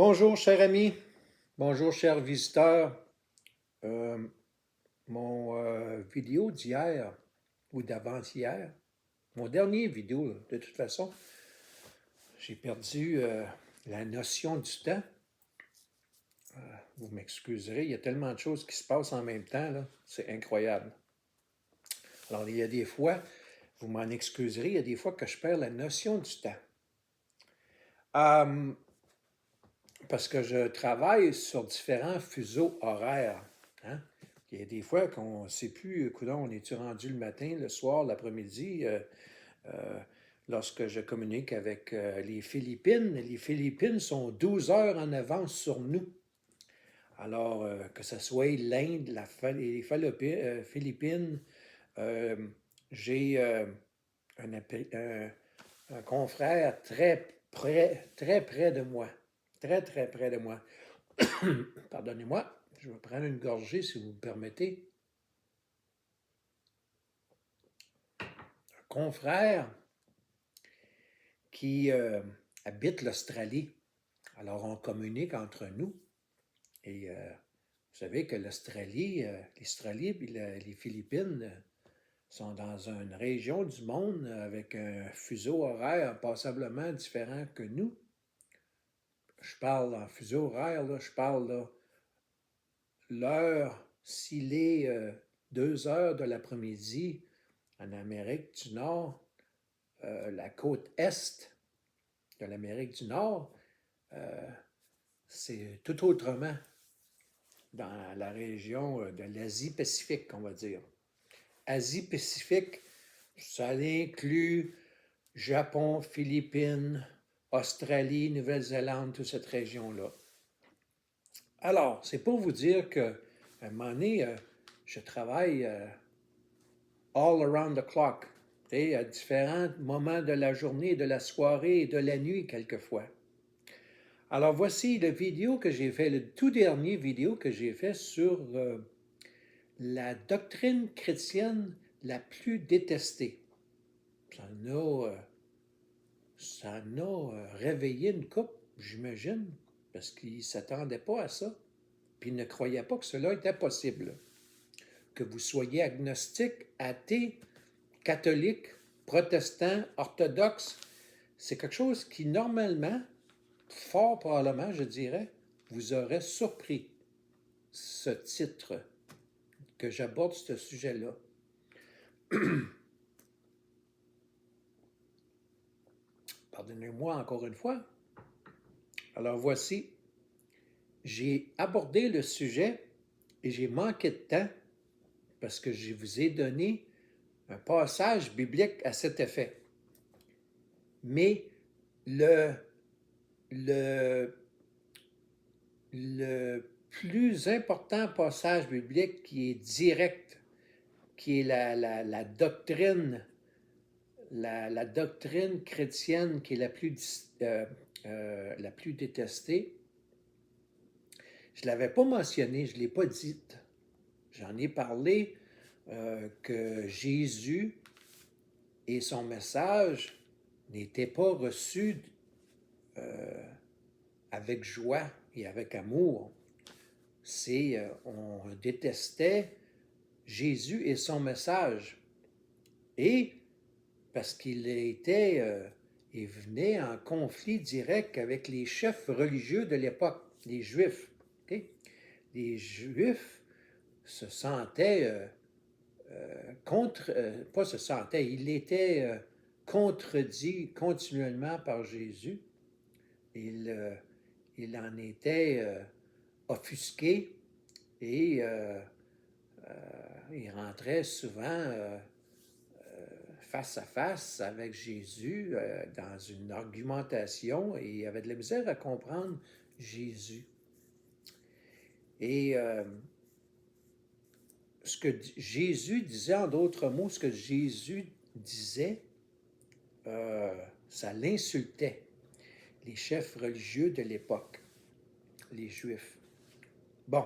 Bonjour, cher ami. Bonjour, chers visiteurs. Euh, mon vidéo d'hier ou d'avant-hier, mon dernier vidéo, là, de toute façon, j'ai perdu la notion du temps. Vous m'excuserez, il y a tellement de choses qui se passent en même temps, là, c'est incroyable. Alors, il y a des fois, vous m'en excuserez, il y a des fois que je perds la notion du temps. Euh, Parce que je travaille sur différents fuseaux horaires. Hein? Il y a des fois qu'on ne sait plus, coudonc, on est-tu rendu le matin, le soir, l'après-midi, euh, lorsque je communique avec les Philippines. Les Philippines sont 12 heures en avance sur nous. Alors, que ce soit l'Inde, les Philippines, euh, j'ai un confrère très près de moi. Très, très près de moi. Pardonnez-moi, je vais prendre une gorgée si vous me permettez. Un confrère qui habite l'Australie. Alors, on communique entre nous. Et vous savez que l'Australie et les Philippines sont dans une région du monde avec un fuseau horaire passablement différent que nous. Je parle en fuseau horaire, là, je parle là, l'heure, s'il est 2 heures de l'après-midi en Amérique du Nord, la côte est de l'Amérique du Nord, euh, c'est tout autrement dans la région de l'Asie-Pacifique, on va dire. Asie-Pacifique, ça inclut Japon, Philippines, Australie, Nouvelle-Zélande, toute cette région-là. Alors, c'est pour vous dire qu'à un moment donné, je travaille all around the clock, à différents moments de la journée, de la soirée et de la nuit quelquefois. Alors voici le vidéo que j'ai fait, le tout dernier vidéo que j'ai fait sur la doctrine chrétienne la plus détestée. Ça en a réveillé une couple, j'imagine, parce qu'ils ne s'attendaient pas à ça, puis ils ne croyaient pas que cela était possible. Que vous soyez agnostique, athée, catholique, protestant, orthodoxe, c'est quelque chose qui, normalement, fort probablement, je dirais, vous aurait surpris, ce titre, que j'aborde ce sujet-là. Pardonnez-moi encore une fois. Alors voici, j'ai abordé le sujet et j'ai manqué de temps parce que je vous ai donné un passage biblique à cet effet. Mais le, le, le plus important passage biblique qui est direct, qui est la doctrine, la doctrine chrétienne qui est la plus détestée, je ne l'avais pas mentionné, je ne l'ai pas dite. J'en ai parlé que Jésus et son message n'étaient pas reçus avec joie et avec amour. On détestait Jésus et son message. Et parce il venait en conflit direct avec les chefs religieux de l'époque, les Juifs. Okay? Les Juifs se sentaient pas se sentaient, il était contredit continuellement par Jésus. Il, euh, il en était offusqué et il rentrait souvent face à face avec Jésus dans une argumentation et il avait de la misère à comprendre Jésus. Et ce que Jésus disait, en d'autres mots, ce que Jésus disait, ça l'insultait, les chefs religieux de l'époque, les Juifs. Bon,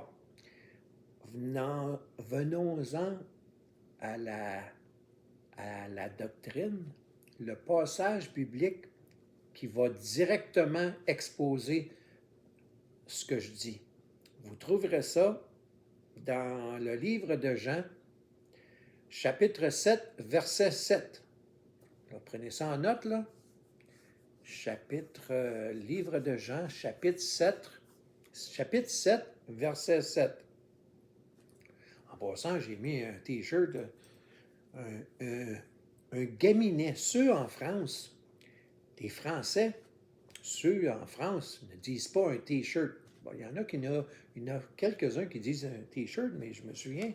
venons-en à la doctrine, le passage biblique qui va directement exposer ce que je dis. Vous trouverez ça dans le livre de Jean, chapitre 7, verset 7. Là, prenez ça en note, là. Livre de Jean, chapitre 7, verset 7. En passant, j'ai mis un t-shirt, un gaminet. Ceux en France, les Français, ceux en France ne disent pas un t-shirt. Bon, il y en a quelques-uns qui disent un t-shirt, mais je me souviens,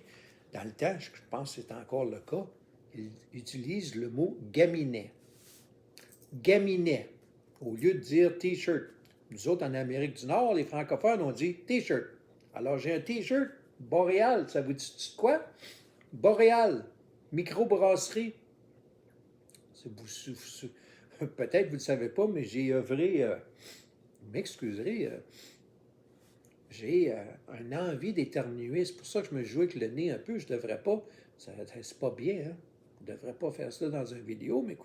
dans le temps, je pense que c'est encore le cas, ils utilisent le mot gaminet. Gaminet, au lieu de dire t-shirt. Nous autres, en Amérique du Nord, les francophones, on dit t-shirt. Alors, j'ai un t-shirt Boréal. Ça vous dit quoi? Boréal, microbrasserie. Peut-être vous ne le savez pas, mais j'ai œuvré, vous m'excuserez, j'ai une envie d'éternuer. C'est pour ça que je me joue avec le nez un peu. Je ne devrais pas. C'est pas bien, hein? Je ne devrais pas faire ça dans une vidéo, mais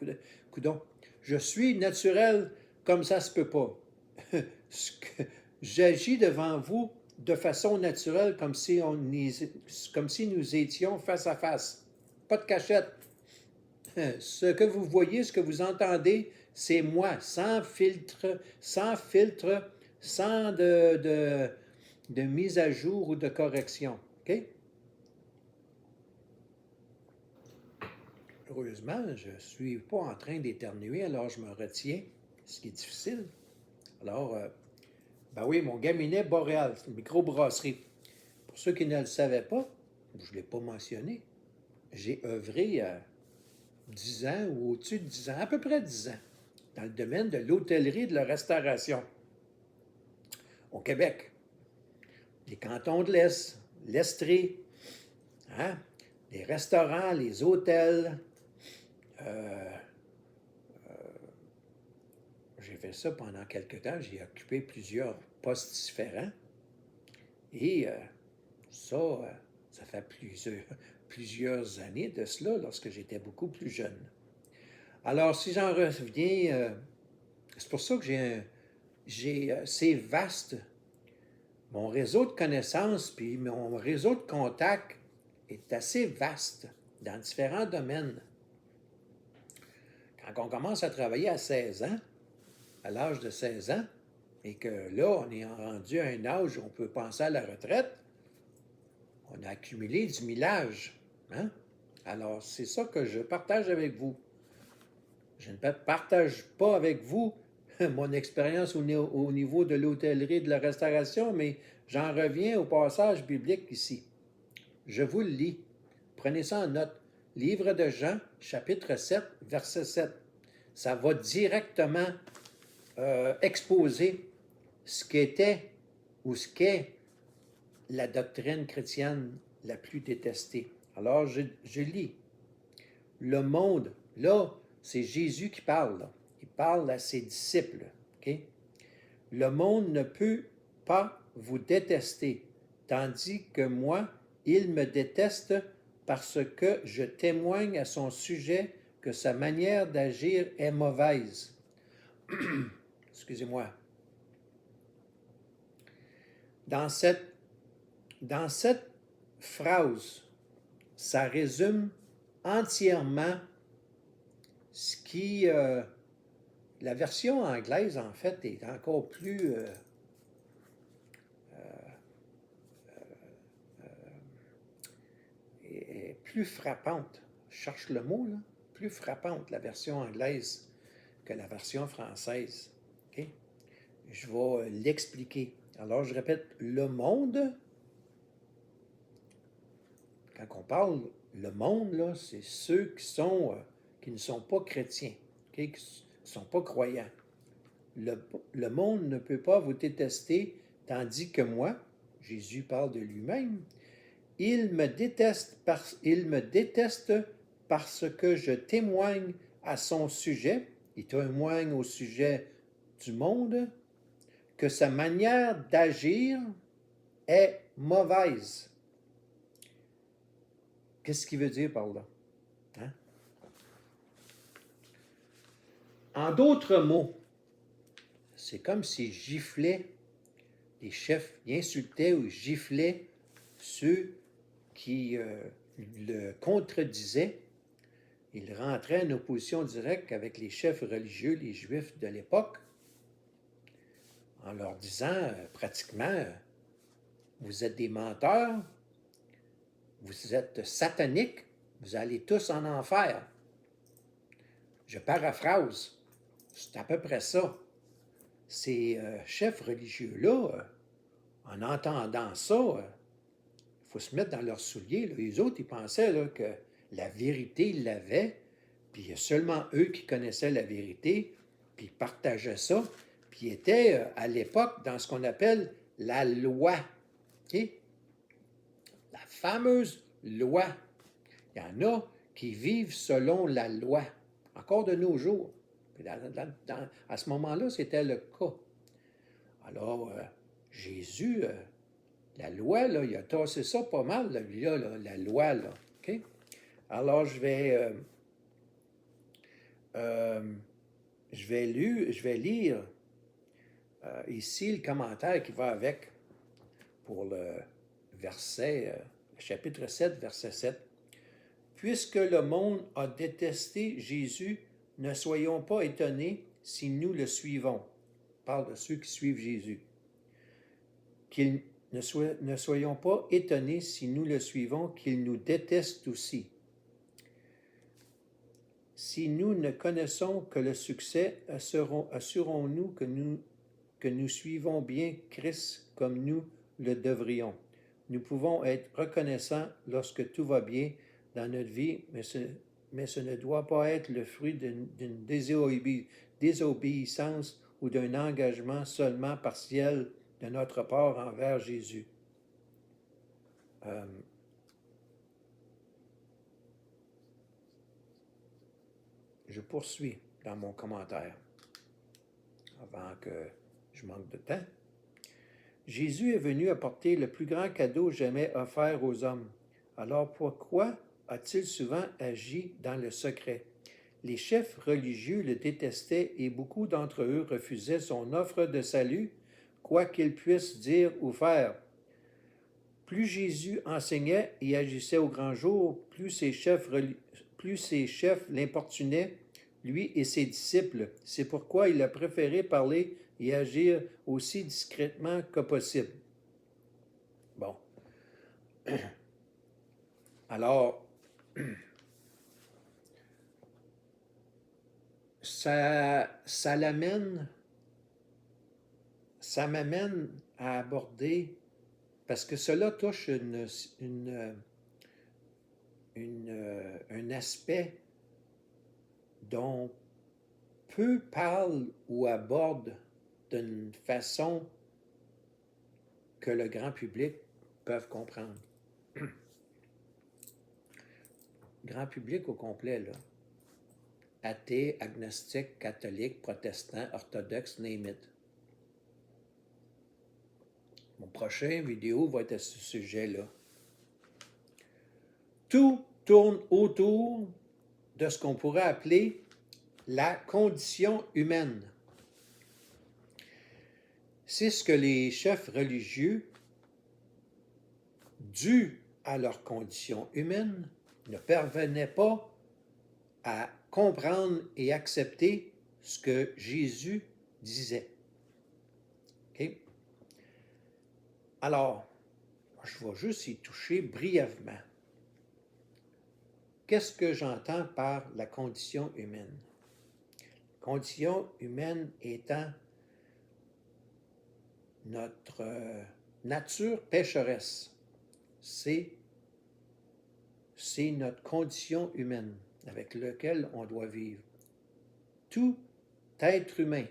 coudonc. Je suis naturel comme ça se peut pas. J'agis devant vous de façon naturelle, comme si nous étions face à face. Pas de cachette. Ce que vous voyez, ce que vous entendez, c'est moi, sans filtre, sans de mise à jour ou de correction. OK? Heureusement, je ne suis pas en train d'éternuer, alors je me retiens, ce qui est difficile. Alors, ben oui, mon gaminet Boréal, c'est une microbrasserie. Pour ceux qui ne le savaient pas, je ne l'ai pas mentionné, j'ai œuvré 10 ans ou au-dessus de 10 ans, à peu près 10 ans, dans le domaine de l'hôtellerie et de la restauration au Québec. Les cantons de l'Est, l'Estrie, hein? Les restaurants, les hôtels. J'ai fait ça pendant quelque temps. J'ai occupé plusieurs postes différents. Et ça fait plusieurs années de cela, lorsque j'étais beaucoup plus jeune. Alors, si j'en reviens, c'est pour ça que c'est vaste. Mon réseau de connaissances puis mon réseau de contacts est assez vaste dans différents domaines. Quand on commence à travailler à 16 ans, à l'âge de 16 ans, et que là, on est rendu à un âge où on peut penser à la retraite, on a accumulé du millage. Hein? Alors, c'est ça que je partage avec vous. Je ne partage pas avec vous mon expérience au niveau de l'hôtellerie et de la restauration, mais j'en reviens au passage biblique ici. Je vous le lis. Prenez ça en note. Livre de Jean, chapitre 7, verset 7. Ça va directement exposer ce qu'était ou ce qu'est la doctrine chrétienne la plus détestée. Alors, je lis. Le monde, là, c'est Jésus qui parle. Là. Il parle à ses disciples. Okay? Le monde ne peut pas vous détester, tandis que moi, il me déteste parce que je témoigne à son sujet que sa manière d'agir est mauvaise. Excusez-moi. Dans cette phrase, ça résume entièrement ce qui... la version anglaise, en fait, est encore plus... est plus frappante. Je cherche le mot, là. Plus frappante, la version anglaise, que la version française. Okay? Je vais l'expliquer. Alors, je répète, le monde... Quand on parle le monde, là, c'est ceux qui ne sont pas chrétiens, okay, qui ne sont pas croyants. Le monde ne peut pas vous détester, tandis que moi, Jésus parle de lui-même, il me déteste parce que je témoigne à son sujet, il témoigne au sujet du monde, que sa manière d'agir est mauvaise. Qu'est-ce qu'il veut dire par là? Hein? En d'autres mots, c'est comme s'il giflait les chefs insultaient ou giflaient ceux qui le contredisaient. Il rentrait en opposition directe avec les chefs religieux, les Juifs de l'époque, en leur disant pratiquement, vous êtes des menteurs, vous êtes sataniques, vous allez tous en enfer. Je paraphrase, c'est à peu près ça. Ces chefs religieux-là, en entendant ça, il faut se mettre dans leurs souliers. Là. Les autres, ils pensaient là, que la vérité, ils l'avaient, puis il y a seulement eux qui connaissaient la vérité, puis ils partageaient ça, puis ils étaient à l'époque dans ce qu'on appelle la loi. Okay? La fameuse loi. Il y en a qui vivent selon la loi, encore de nos jours. À ce moment-là, c'était le cas. Alors, Jésus, la loi, là, il a tassé ça pas mal, là, la loi. Là, okay? Alors, je vais lire ici le commentaire qui va avec pour le verset, chapitre 7, verset 7. Puisque le monde a détesté Jésus, ne soyons pas étonnés si nous le suivons. On parle de ceux qui suivent Jésus. Ne soyons pas étonnés si nous le suivons, qu'il nous déteste aussi. Si nous ne connaissons que le succès, assurons-nous que nous suivons bien Christ comme nous le devrions. Nous pouvons être reconnaissants lorsque tout va bien dans notre vie, mais ce ne doit pas être le fruit d'une désobéissance ou d'un engagement seulement partiel de notre part envers Jésus. Je poursuis dans mon commentaire avant que je manque de temps. Jésus est venu apporter le plus grand cadeau jamais offert aux hommes. Alors pourquoi a-t-il souvent agi dans le secret? Les chefs religieux le détestaient et beaucoup d'entre eux refusaient son offre de salut, quoi qu'il puisse dire ou faire. Plus Jésus enseignait et agissait au grand jour, plus ses chefs l'importunaient, lui et ses disciples. C'est pourquoi il a préféré parler et agir aussi discrètement que possible. Bon. Alors, ça m'amène à aborder, parce que cela touche un aspect dont peu parlent ou abordent d'une façon que le grand public peut comprendre. Grand public au complet, là. Athée, agnostique, catholique, protestant, orthodoxe, name it. Mon prochain vidéo va être à ce sujet-là. Tout tourne autour de ce qu'on pourrait appeler la condition humaine. C'est ce que les chefs religieux, dû à leur condition humaine, ne parvenaient pas à comprendre et accepter ce que Jésus disait. Okay? Alors, je vais juste y toucher brièvement. Qu'est-ce que j'entends par la condition humaine? La condition humaine étant notre nature pécheresse. C'est notre condition humaine avec laquelle on doit vivre. Tout être humain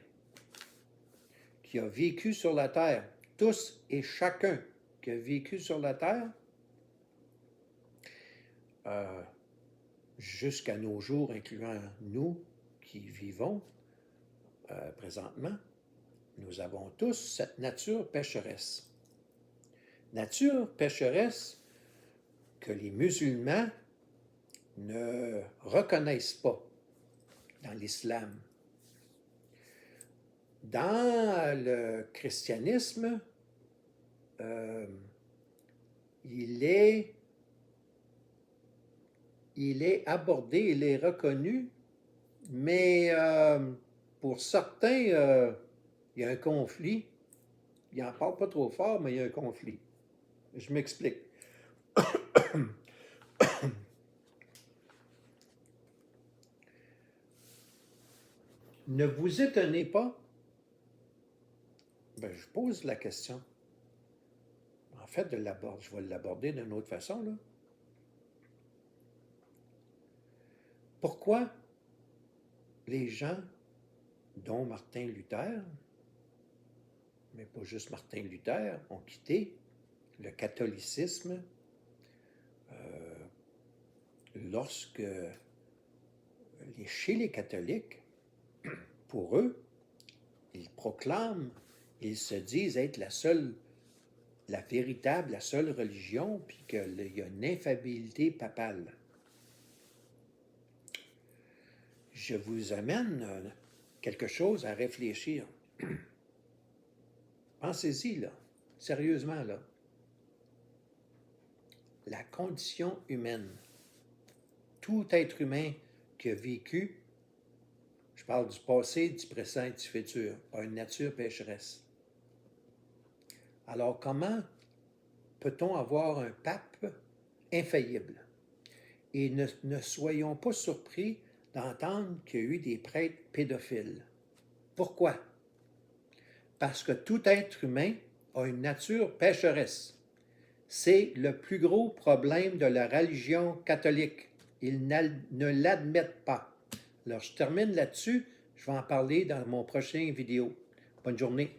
qui a vécu sur la terre, tous et chacun qui a vécu sur la terre, jusqu'à nos jours, incluant nous qui vivons présentement, nous avons tous cette nature pécheresse. Nature pécheresse que les musulmans ne reconnaissent pas dans l'islam. Dans le christianisme, euh, il est, il est abordé, il est reconnu, mais pour certains, il y a un conflit. Il n'en parle pas trop fort, mais il y a un conflit. Je m'explique. Ne vous étonnez pas. Ben, je pose la question. En fait, je vais l'aborder d'une autre façon, là. Pourquoi les gens, dont Martin Luther, mais pas juste Martin Luther, ont quitté le catholicisme lorsque, chez les catholiques, pour eux, ils proclament, ils se disent être la véritable, la seule religion, puis qu'il y a une infaillibilité papale. Je vous amène quelque chose à réfléchir. Pensez-y, là, sérieusement, là. La condition humaine, tout être humain qui a vécu, je parle du passé, du présent et du futur, a une nature pécheresse. Alors comment peut-on avoir un pape infaillible? Et ne soyons pas surpris d'entendre qu'il y a eu des prêtres pédophiles. Pourquoi? Parce que tout être humain a une nature pécheresse. C'est le plus gros problème de la religion catholique. Ils ne l'admettent pas. Alors, je termine là-dessus. Je vais en parler dans mon prochain vidéo. Bonne journée.